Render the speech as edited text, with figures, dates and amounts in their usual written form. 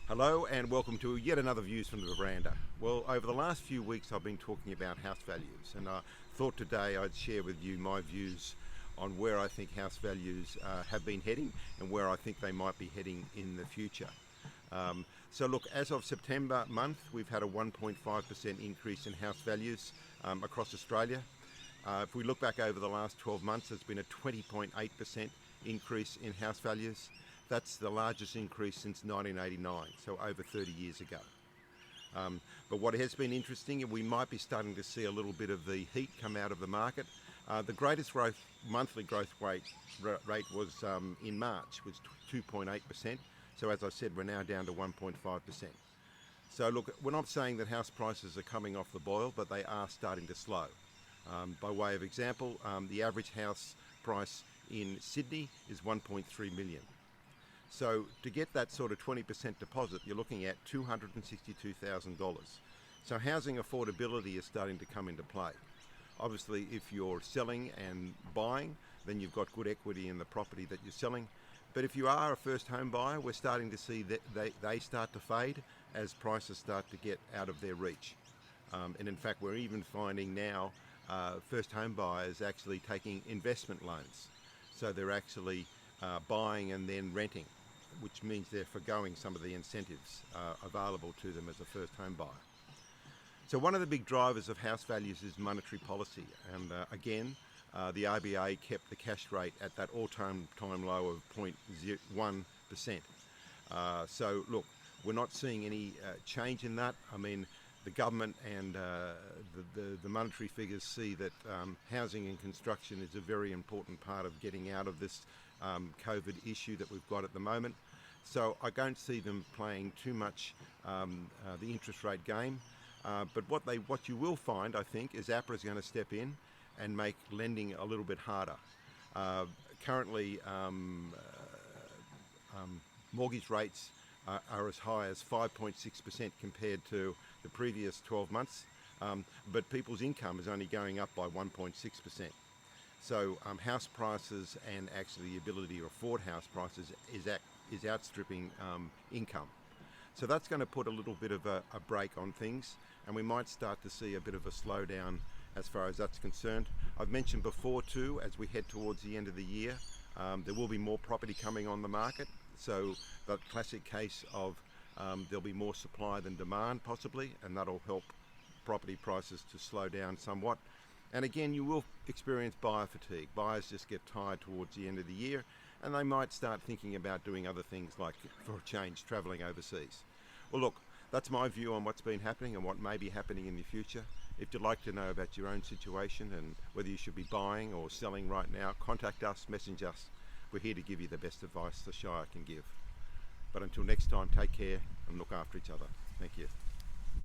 Hello and welcome to yet another Views from the Veranda. Well, over the last few weeks I've been talking about house values, and I thought today I'd share with you my views on where I think house values have been heading and where I think they might be heading in the future. So look, as of September month, we've had a 1.5% increase in house values across Australia. If we look back over the last 12 months, there's been a 20.8% increase in house values. That's the largest increase since 1989, so over 30 years ago. But what has been interesting, we might be starting to see a little bit of the heat come out of the market. The greatest monthly growth rate was in March, was 2.8%. So as I said, we're now down to 1.5%. So look, we're not saying that house prices are coming off the boil, but they are starting to slow. By way of example, the average house price in Sydney is 1.3 million. So to get that sort of 20% deposit, you're looking at $262,000. So housing affordability is starting to come into play. Obviously, if you're selling and buying, then you've got good equity in the property that you're selling. But if you are a first home buyer, we're starting to see that they start to fade as prices start to get out of their reach. And in fact, we're even finding now first home buyers actually taking investment loans. So they're actually buying and then renting, which means they're forgoing some of the incentives available to them as a first home buyer. So one of the big drivers of house values is monetary policy, and again the RBA kept the cash rate at that all-time low of 0.1%. So look, we're not seeing any change in that. I mean, the government and the monetary figures see that housing and construction is a very important part of getting out of this COVID issue that we've got at the moment. So I don't see them playing too much the interest rate game. But what you will find, I think, is APRA is going to step in and make lending a little bit harder. Currently, mortgage rates are as high as 5.6% compared to the previous 12 months, but people's income is only going up by 1.6%. So house prices and actually the ability to afford house prices is outstripping income. So that's going to put a little bit of a brake on things, and we might start to see a bit of a slowdown as far as that's concerned. I've mentioned before too, as we head towards the end of the year, there will be more property coming on the market. So the classic case of there'll be more supply than demand possibly, and that'll help property prices to slow down somewhat. And again, you will experience buyer fatigue. Buyers just get tired towards the end of the year, and they might start thinking about doing other things, like, for a change, travelling overseas. Well look, that's my view on what's been happening and what may be happening in the future. If you'd like to know about your own situation and whether you should be buying or selling right now, contact us, message us. We're here to give you the best advice the Shire can give. But until next time, take care and look after each other. Thank you.